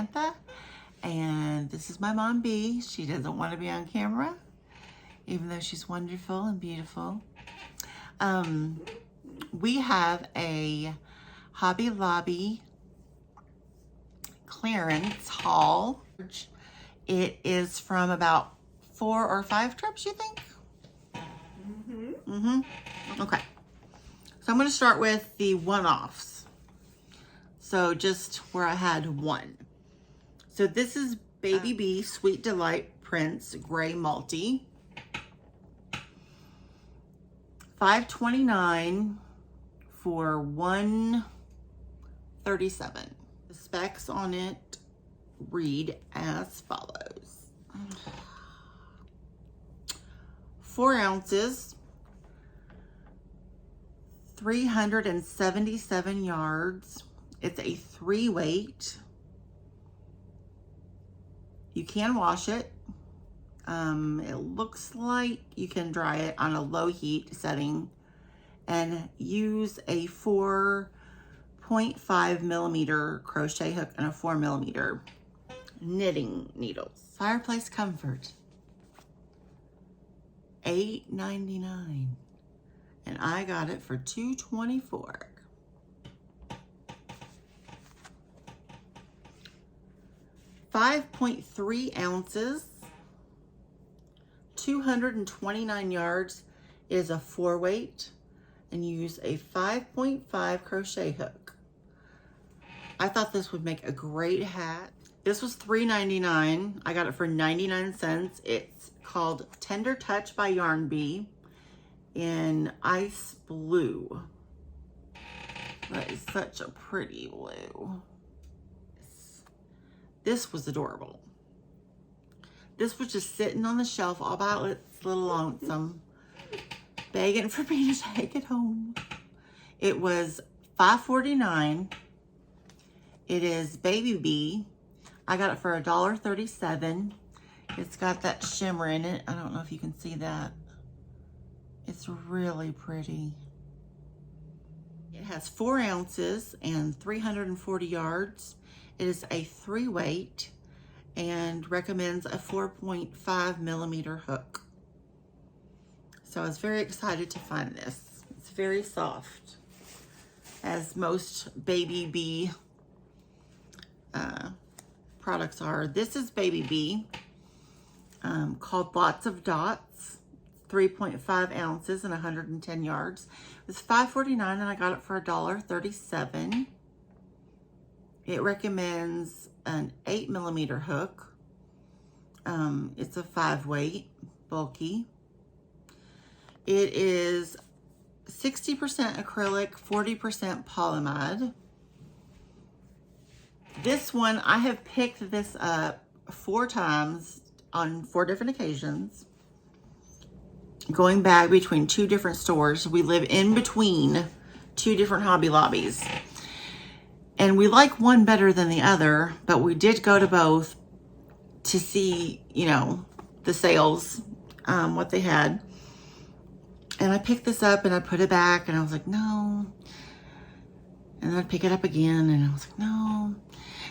Samantha, and this is my mom, B. She doesn't want to be on camera, even though she's wonderful and beautiful. We have a Hobby Lobby clearance haul. It is from about 4 or 5 trips, you think? Okay. So I'm going to start with the one-offs. So just where I had one. So this is Baby B Sweet Delight Prince Gray Multi. $5.29 for $137. The specs on it read as follows. 4 ounces, 377 yards. It's a 3-weight. You can wash it. It looks like you can dry it on a low heat setting and use a 4.5 millimeter crochet hook and a 4 millimeter knitting needles. Fireplace Comfort, $8.99, and I got it for $2.24. 5.3 ounces, 229 yards is a 4-weight, and use a 5.5 crochet hook. I thought this would make a great hat. This was $3.99. I got it for 99 cents. It's called Tender Touch by Yarn Bee in ice blue. That is such a pretty blue. This was adorable. This was just sitting on the shelf all by its little lonesome, begging for me to take it home. It was $5.49. It is Baby B. I got it for $1.37. It's got that shimmer in it. I don't know if you can see that. It's really pretty. It has 4 ounces and 340 yards. It is a 3-weight and recommends a 4.5 millimeter hook. So I was very excited to find this. It's very soft, as most Baby B products are. This is Baby B, called Lots of Dots, 3.5 ounces and 110 yards. It's $5.49 and I got it for $1.37. It recommends an 8 millimeter hook. It's a 5-weight, bulky. It is 60% acrylic, 40% polyamide. This one, I have picked this up 4 times on 4 different occasions, going back between 2 different stores. We live in between 2 different Hobby Lobbies. And we like one better than the other, but we did go to both to see, you know, the sales, what they had. And I picked this up and I put it back and I was like, no. And then I'd pick it up again and I was like, no.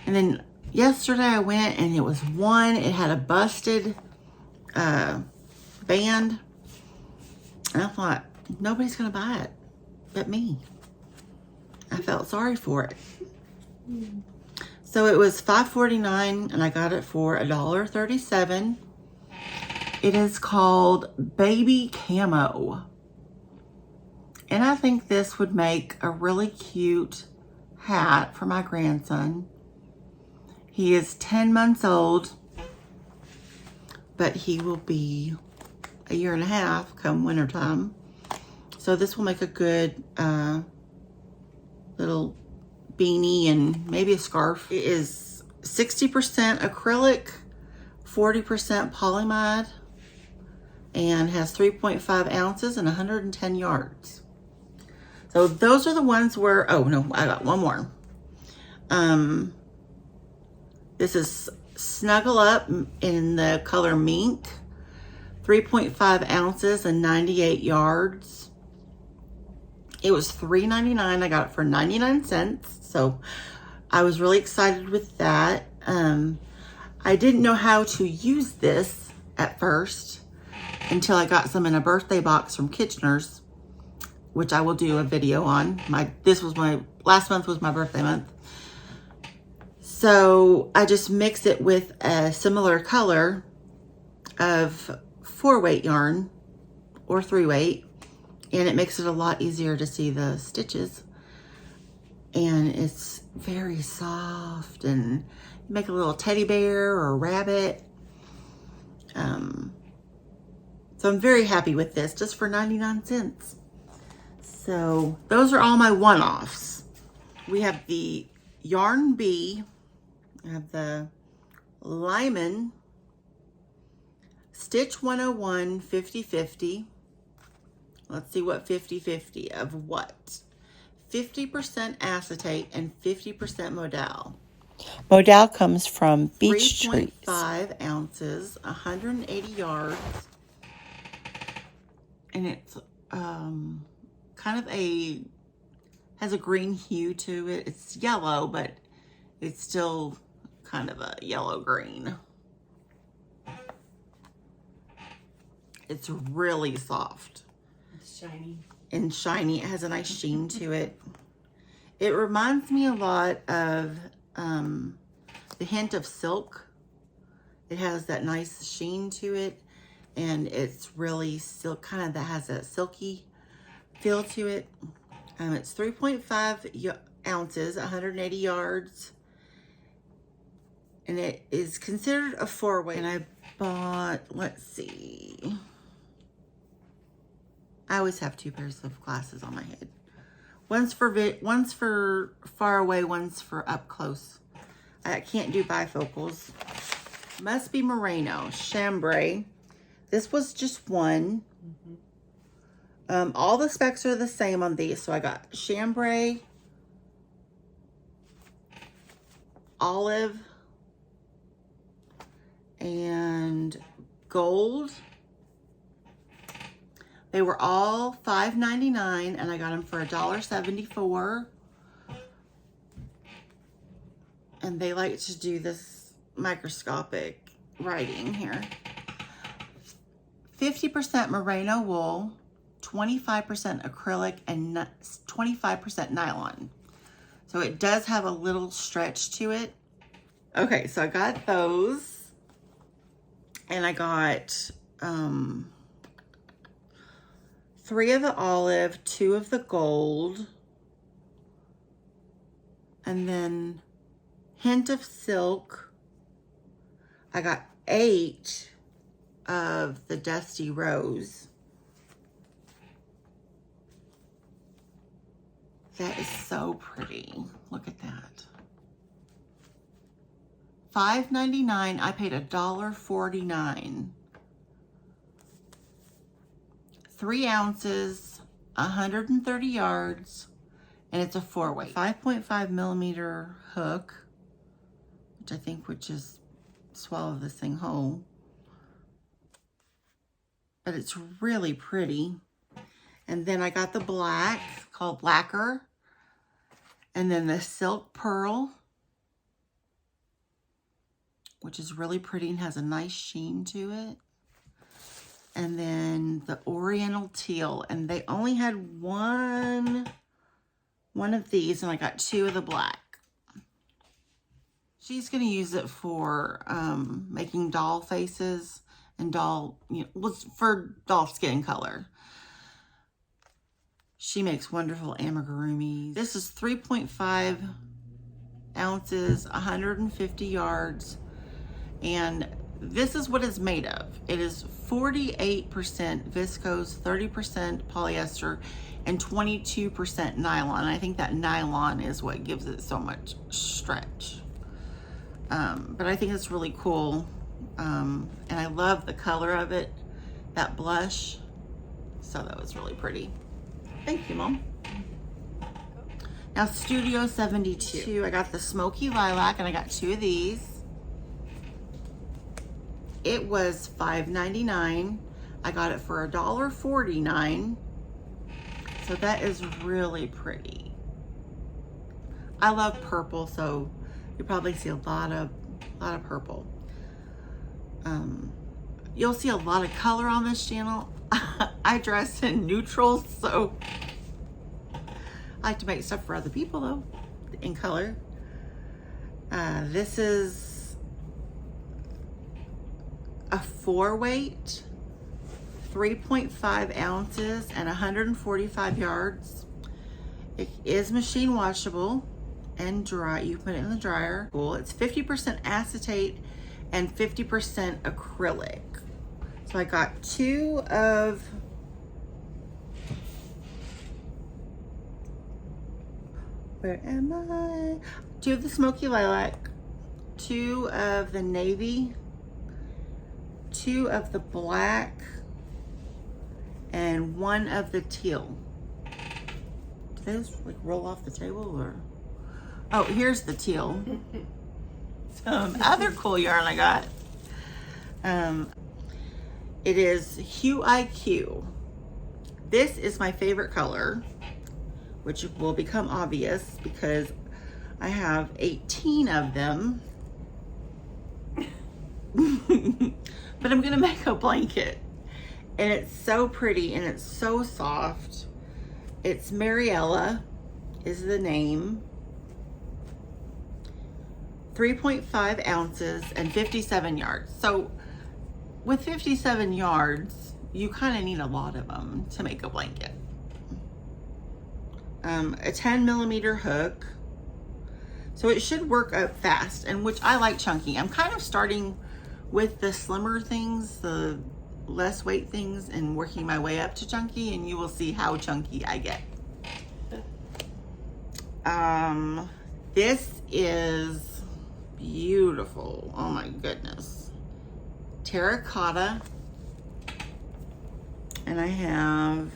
And then yesterday I went and it was one. It had a busted band. And I thought, nobody's going to buy it but me. I felt sorry for it. So it was $5.49 and I got it for $1.37. It is called Baby Camo. And I think this would make a really cute hat for my grandson. He is 10 months old, but he will be a year and a half come wintertime. So this will make a good little beanie and maybe a scarf. It is 60% acrylic, 40% polyamide, and has 3.5 ounces and 110 yards. So those are the ones where, oh no, I got one more. This is Snuggle Up in the color Mink, 3.5 ounces and 98 yards. It was $3.99. I got it for 99 cents. So I was really excited with that. I didn't know how to use this at first until I got some in a birthday box from Kitchener's, which I will do a video on. Last month was my birthday month. So I just mix it with a similar color of 4-weight yarn or 3-weight, and it makes it a lot easier to see the stitches. And it's very soft, and you make a little teddy bear or a rabbit. So I'm very happy with this, just for 99 cents. So those are all my one-offs. We have the Yarn Bee, I have the Lyman Stitch 101 50/50. Let's see what 50/50 of what. 50% acetate and 50% modal. Modal comes from beech trees. 3.5 ounces, 180 yards. And it's kind of has a green hue to it. It's yellow, but it's still kind of a yellow green. It's really soft. It's shiny. And shiny. It has a nice sheen to it. It reminds me a lot of the Hint of Silk. It has that nice sheen to it, and it's really silk, kind of that has a silky feel to it. It's 3.5 ounces, 180 yards, and it is considered a 4-weight. And I bought, let's see, I always have 2 pairs of glasses on my head. One's for far away, one's for up close. I can't do bifocals. Must be merino, chambray. This was just one. All the specs are the same on these. So I got chambray, olive, and gold. They were all $5.99, and I got them for $1.74. And they like to do this microscopic writing here. 50% merino wool, 25% acrylic, and 25% nylon. So it does have a little stretch to it. Okay, so I got those. And I got 3 of the olive, 2 of the gold, and then Hint of Silk. I got 8 of the Dusty Rose. That is so pretty. Look at that. $5.99. I paid $1.49. 3 ounces, 130 yards, and it's a 4-weight. 5.5 millimeter hook, which I think would just swallow this thing whole. But it's really pretty. And then I got the black, called Lacquer, and then the Silk Pearl, which is really pretty and has a nice sheen to it. And then the Oriental Teal, and they only had one of these, and I got 2 of the black. She's going to use it for making doll faces and for doll skin color. She makes wonderful amigurumis. This is 3.5 ounces, 150 yards, and this is what it's made of. It is 48% viscose, 30% polyester, and 22% nylon. I think that nylon is what gives it so much stretch. But I think it's really cool. And I love the color of it, that blush. So that was really pretty. Thank you, Mom. Now, Studio 72. I got the Smoky Lilac, and I got 2 of these. It was $5.99. I got it for $1.49. So that is really pretty. I love purple, so you probably see a lot of A lot of purple. You'll see a lot of color on this channel. I dress in neutrals, so I like to make stuff for other people though, in color. This is a 4-weight, 3.5 ounces and 145 yards. It is machine washable and dry. You put it in the dryer. Cool. It's 50% acetate and 50% acrylic. So I got 2 of where am I? 2 of the smoky lilac, 2 of the navy, 2 of the black, and 1 of the teal. Do those like roll off the table or? Oh, here's the teal. Some other cool yarn I got. It is Hue IQ. This is my favorite color, which will become obvious because I have 18 of them. But I'm gonna make a blanket. And it's so pretty and it's so soft. It's Mariella is the name. 3.5 ounces and 57 yards. So with 57 yards, you kind of need a lot of them to make a blanket. A 10 millimeter hook. So it should work up fast, and which I like chunky. I'm kind of starting with the slimmer things, the less weight things, and working my way up to chunky, and you will see how chunky I get. This is beautiful. Oh my goodness. Terracotta. And I have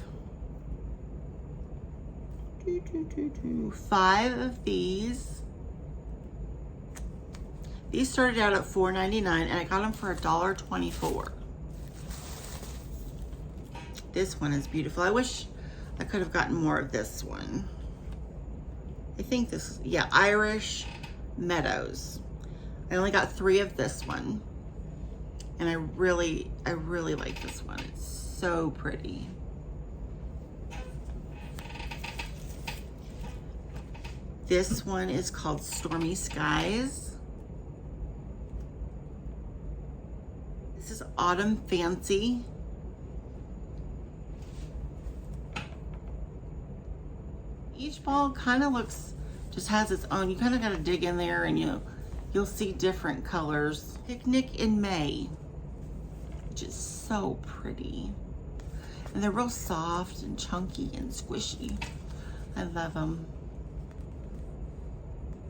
5 of these. These started out at $4.99 and I got them for $1.24. This one is beautiful. I wish I could have gotten more of this one. I think this is, yeah, Irish Meadows. I only got 3 of this one. And I really like this one. It's so pretty. This one is called Stormy Skies. This is Autumn Fancy. Each ball kind of looks, just has its own, you kind of got to dig in there and you'll see different colors. Picnic in May, which is so pretty. And they're real soft and chunky and squishy. I love them.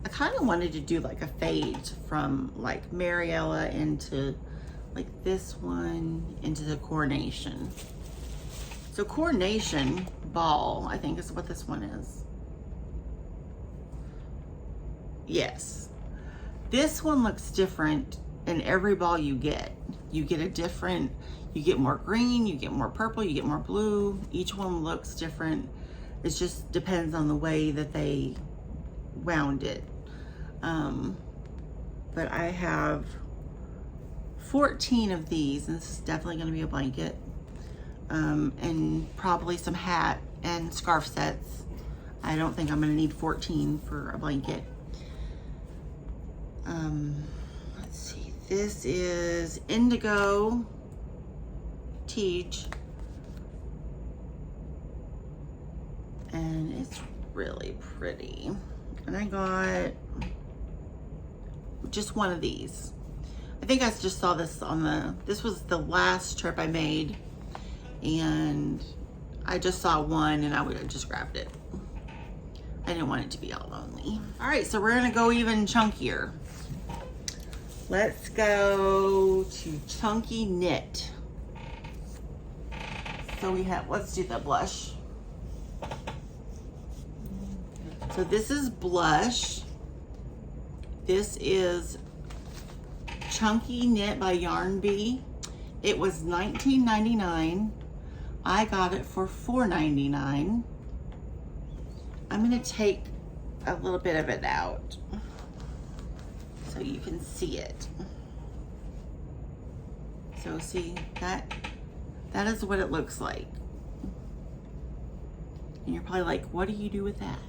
I kind of wanted to do like a fade from like Mariella into like this one into the Coronation. So Coronation ball, I think is what this one is. Yes. This one looks different in every ball you get. You get a different, you get more green, you get more purple, you get more blue. Each one looks different. It just depends on the way that they wound it. But I have 14 of these, and this is definitely going to be a blanket. And probably some hat and scarf sets. I don't think I'm going to need 14 for a blanket. Let's see, this is Indigo Teach, and it's really pretty. And I got just one of these. I think I just saw this on this was the last trip I made, and I just saw one and I would have just grabbed it. I didn't want it to be all lonely. All right, so we're gonna go even chunkier. Let's go to Chunky Knit. So we have, let's do the blush. So this is blush. This is Chunky Knit by Yarn Bee. It was $19.99. I got it for $4.99. I'm gonna take a little bit of it out. so you can see it. So see, that is what it looks like. And you're probably like, what do you do with that?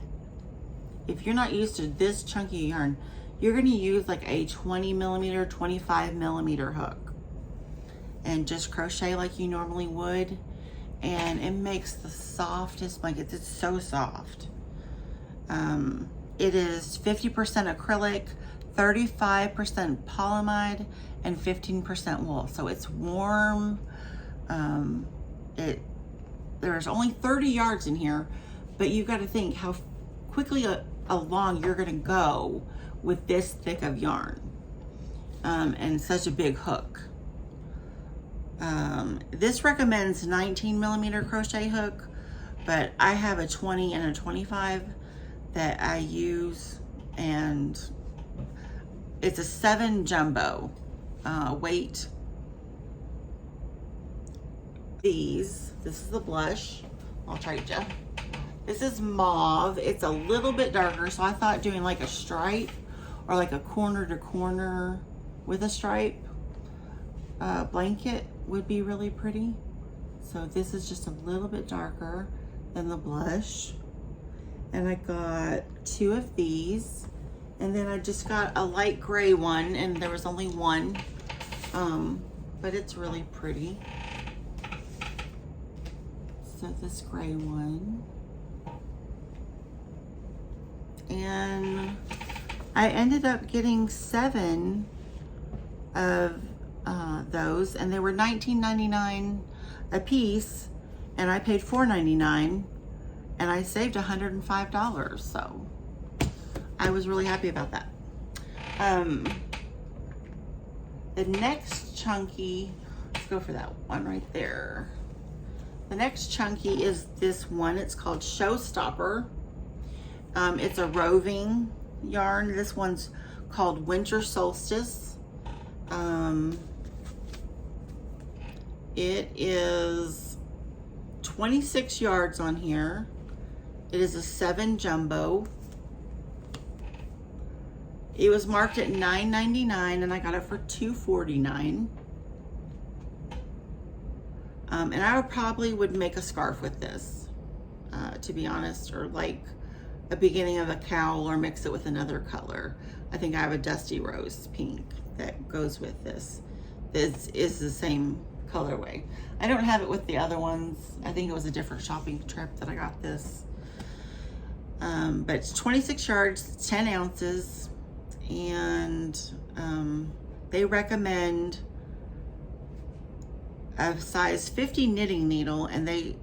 If you're not used to this chunky yarn, you're gonna use like a 20 millimeter, 25 millimeter hook and just crochet like you normally would. And it makes the softest blankets. It's so soft. It is 50% acrylic, 35% polyamide, and 15% wool. So it's warm. There's only 30 yards in here, but you've got to think how quickly along you're gonna go with this thick of yarn and such a big hook. This recommends 19 millimeter crochet hook, but I have a 20 and a 25 that I use, and it's a 7 jumbo weight. This is the blush. I'll trade you. This is mauve. It's a little bit darker, so I thought doing like a stripe or like a corner to corner with a stripe blanket would be really pretty. So this is just a little bit darker than the blush. And I got 2 of these. And then I just got a light gray one, and there was only one. But it's really pretty. So this gray one. And I ended up getting 7 of those, and they were $19.99 a piece, and I paid $4.99, and I saved $105. So I was really happy about that. The next chunky, let's go for that one right there. The next chunky is this one. It's called Showstopper. It's a roving yarn. This one's called Winter Solstice. It is 26 yards on here. It is a 7 jumbo. It was marked at $9.99, and I got it for $2.49. And I probably would make a scarf with this, to be honest, or like a beginning of a cowl, or mix it with another color. I think I have a dusty rose pink that goes with this. This is the same colorway. I don't have it with the other ones. I think it was a different shopping trip that I got this. But it's 26 yards, 10 ounces, and they recommend a size 50 knitting needle, and they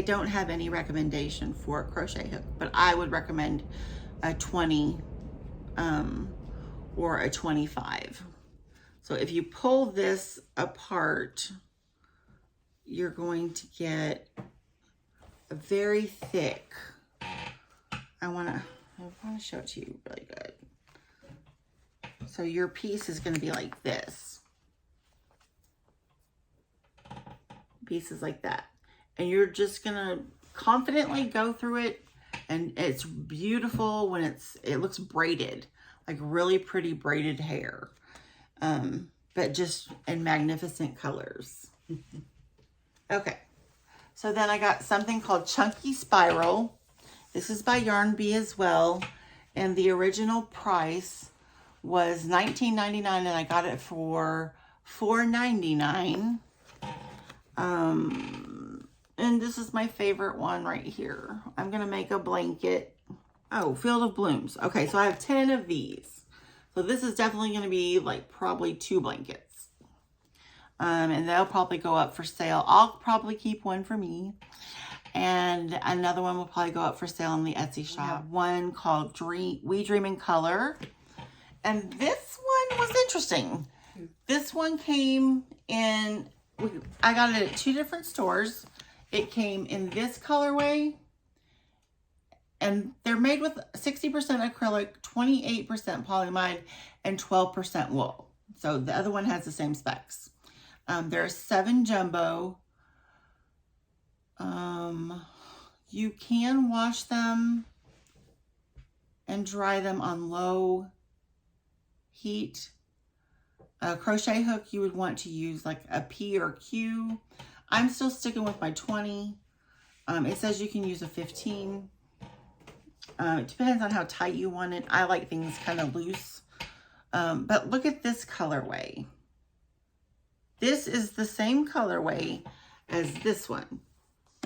don't have any recommendation for a crochet hook, but I would recommend a 20 or a 25. So if you pull this apart, you're going to get a very thick, I want to show it to you really good. So your piece is going to be like this. Pieces like that. And you're just going to confidently go through it, and it's beautiful when it looks braided, like really pretty braided hair. But just in magnificent colors. Okay. So then I got something called Chunky Spiral. This is by Yarn Bee as well. And the original price was $19.99, and I got it for $4.99. And this is my favorite one right here. I'm going to make a blanket. Oh, Field of Blooms. Okay, so I have 10 of these. So this is definitely going to be like probably 2 blankets. And they'll probably go up for sale. I'll probably keep one for me. And another one will probably go up for sale in the Etsy shop. We have one called We Dream in Color. And this one was interesting. This one came in, I got it at 2 different stores. It came in this colorway, and they're made with 60% acrylic, 28% polyamide, and 12% wool. So the other one has the same specs. There's 7 jumbo. You can wash them and dry them on low heat. A crochet hook, you would want to use like a P or Q. I'm still sticking with my 20. It says you can use a 15. It depends on how tight you want it. I like things kind of loose. But look at this colorway. This is the same colorway as this one.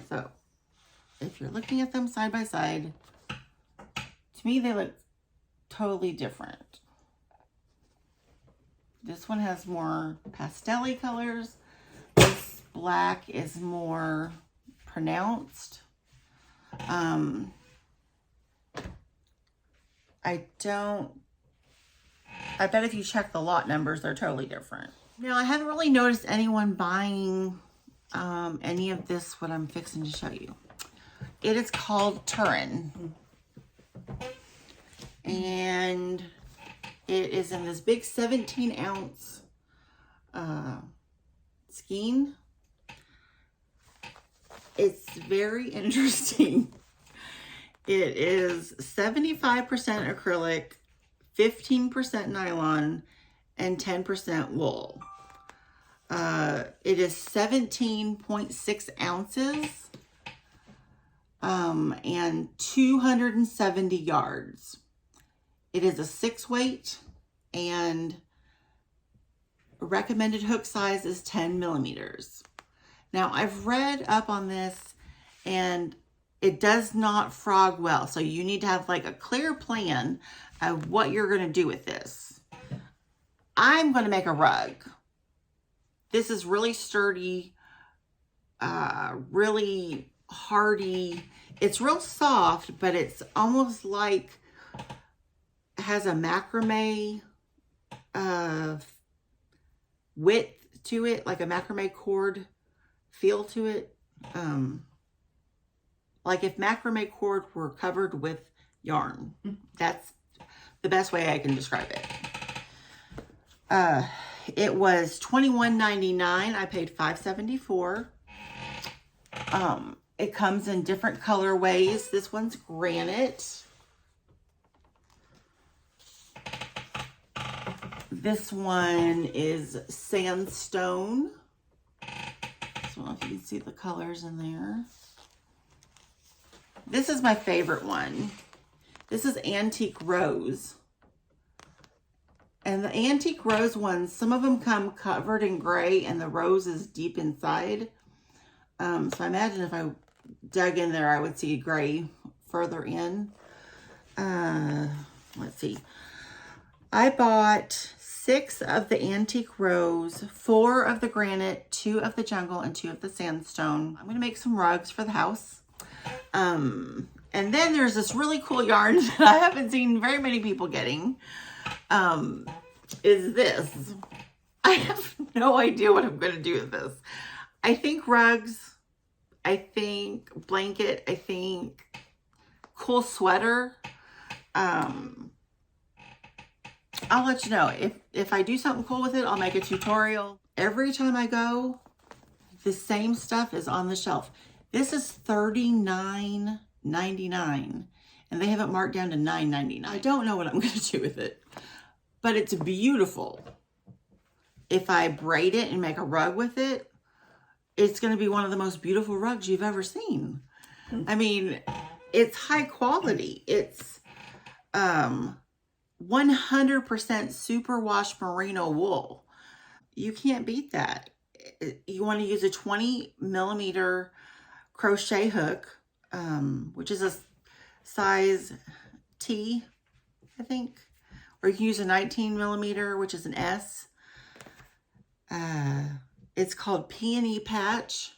So if you're looking at them side by side, to me they look totally different. This one has more pastel-y colors. This black is more pronounced. I bet if you check the lot numbers, they're totally different. Now, I haven't really noticed anyone buying any of this, what I'm fixing to show you. It is called Turin. And it is in this big 17-ounce skein. It's very interesting. It is 75% acrylic, 15% nylon, and 10% wool. It is 17.6 ounces and 270 yards. It is a 6-weight, and recommended hook size is 10 millimeters. Now, I've read up on this, and it does not frog well. So you need to have like a clear plan of what you're going to do with this. I'm going to make a rug. This is really sturdy, really hardy. It's real soft, but it's almost like has a macrame width to it, like a macrame cord feel to it. Like if macrame cord were covered with yarn. That's the best way I can describe it. It was $21.99. I paid $5.74. It comes in different colorways. This one's granite. This one is sandstone. So I don't know if you can see the colors in there. This is my favorite one. This is antique rose. And the antique rose ones, some of them come covered in gray and the rose is deep inside. So I imagine if I dug in there, I would see gray further in. Let's see. I bought 6 of the antique rose, 4 of the granite, 2 of the jungle, and 2 of the sandstone. I'm going to make some rugs for the house. And then there's this really cool yarn that I haven't seen very many people getting. Is this. I have no idea what I'm going to do with this. I think rugs. I think blanket. I think cool sweater. I'll let you know. If I do something cool with it, I'll make a tutorial. Every time I go, the same stuff is on the shelf. This is $39.99, and they have it marked down to $9.99. I don't know what I'm going to do with it, but it's beautiful. If I braid it and make a rug with it, it's going to be one of the most beautiful rugs you've ever seen. I mean, it's high quality. It's 100% superwash merino wool. You can't beat that. You want to use a 20 millimeter crochet hook, which is a size T, I think. Or you can use a 19 millimeter, which is an S. It's called P.P.S. patch.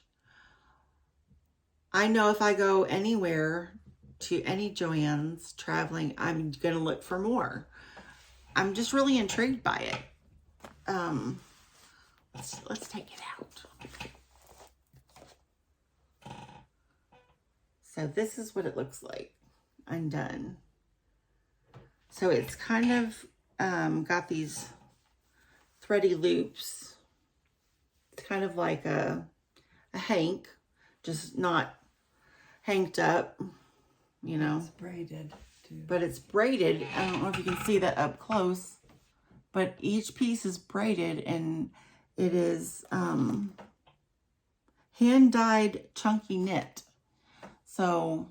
I know if I go anywhere to any Joann's traveling, I'm going to look for more. I'm just really intrigued by it. Let's take it out. So this is what it looks like undone. So it's kind of got these thready loops. It's kind of like a hank, just not hanked up, you know. It's braided too. But it's braided. I don't know if you can see that up close, but each piece is braided, and it is hand-dyed chunky knit. So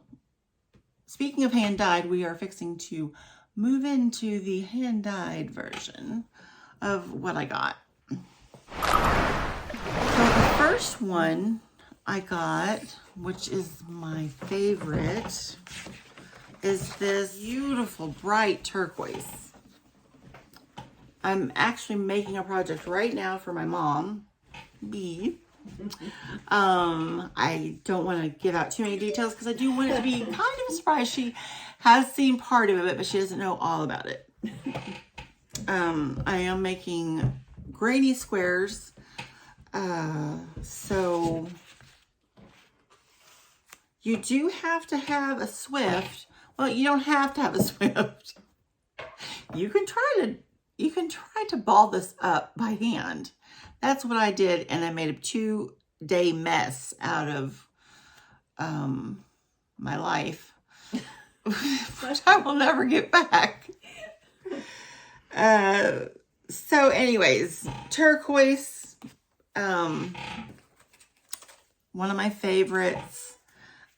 speaking of hand-dyed, we are fixing to move into the hand-dyed version of what I got. So the first one I got, which is my favorite, is this beautiful bright turquoise. I'm actually making a project right now for my mom, B. I don't want to give out too many details because I do want it to be kind of a surprise. She has seen part of it, but she doesn't know all about it. I am making granny squares. So you do have to have a Swift. Well, you don't have to have a Swift. You can try to ball this up by hand. That's what I did, and I made a 2-day mess out of my life, which I will never get back. So anyways, turquoise, one of my favorites.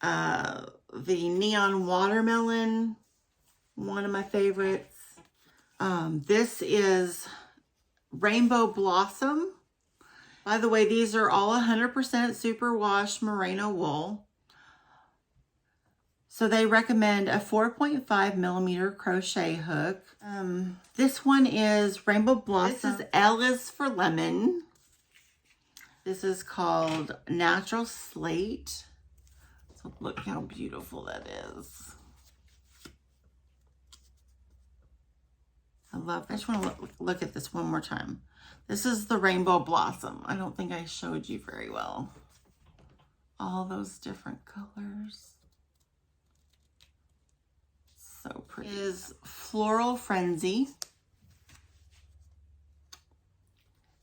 The neon watermelon, one of my favorites. This is Rainbow Blossom. By the way, these are all 100% superwash merino wool. So they recommend a 4.5 millimeter crochet hook. This one is Rainbow Blossom. This is L is for lemon. This is called Natural Slate. So look how beautiful that is. I just want to look at this one more time. This is the Rainbow Blossom. I don't think I showed you very well. All those different colors. So pretty. This is Floral Frenzy.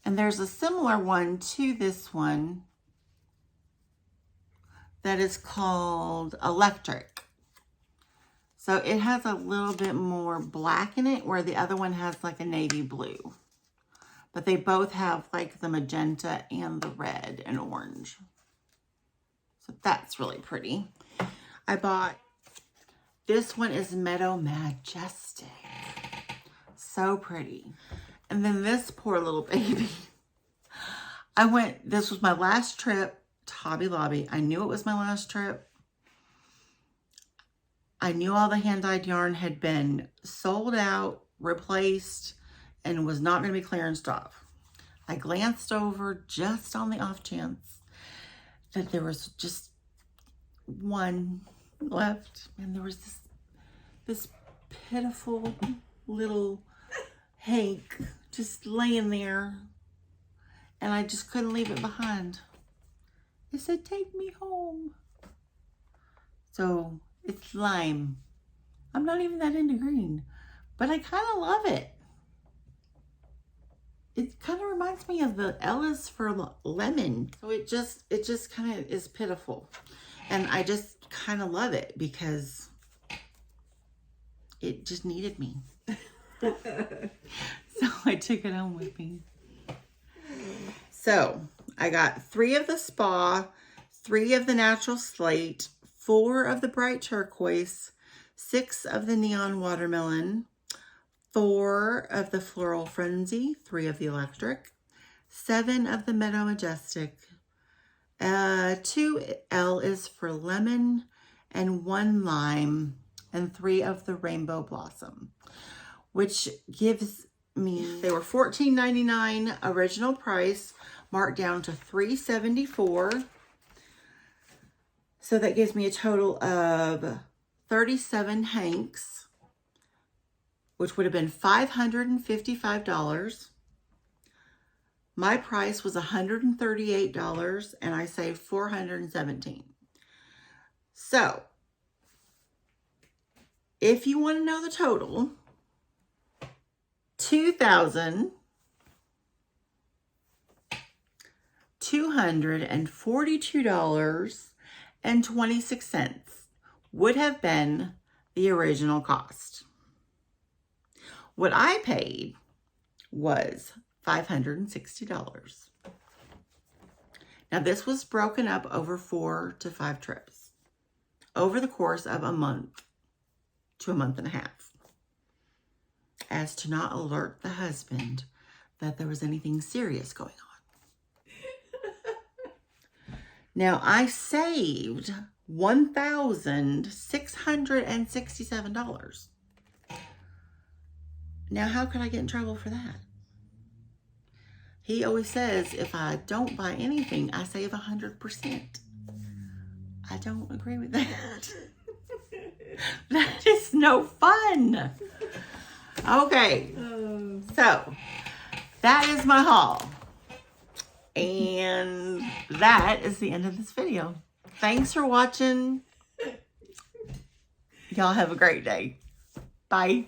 And there's a similar one to this one that is called Electric. So it has a little bit more black in it, where the other one has like a navy blue. But they both have like the magenta and the red and orange. So that's really pretty. I bought, this one is Meadow Majestic. So pretty. And then this poor little baby. This was my last trip to Hobby Lobby. I knew it was my last trip. I knew all the hand-dyed yarn had been sold out, replaced, and was not going to be clearanced off. I glanced over just on the off chance that there was just one left, and there was this pitiful little Hank just laying there, and I just couldn't leave it behind. It said, "Take me home." So it's lime. I'm not even that into green, but I kind of love it. It kind of reminds me of the L is for lemon. So it just kind of is pitiful. And I just kind of love it because it just needed me. So I took it home with me. So I got 3 of the Spa, 3 of the Natural Slate, 4 of the Bright Turquoise, 6 of the Neon Watermelon, 4 of the Floral Frenzy, 3 of the Electric, 7 of the Meadow Majestic, 2 L is for Lemon, and 1 Lime, and 3 of the Rainbow Blossom, which gives me, they were $14.99 original price, marked down to $3.74. So that gives me a total of 37 hanks, which would have been $555. My price was $138, and I saved $417. So, if you want to know the total, $2,242.26 would have been the original cost. What I paid was $560. Now, this was broken up over 4 to 5 trips over the course of a month to a month and a half, as to not alert the husband that there was anything serious going on. Now, I saved $1,667. Now, how could I get in trouble for that? He always says if I don't buy anything, I save 100%. I don't agree with that. That is no fun. Okay, so that is my haul. And that is the end of this video. Thanks for watching. Y'all have a great day. Bye.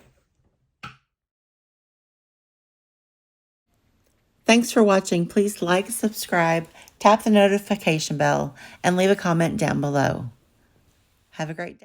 Thanks for watching. Please like, subscribe, tap the notification bell, and leave a comment down below. Have a great day.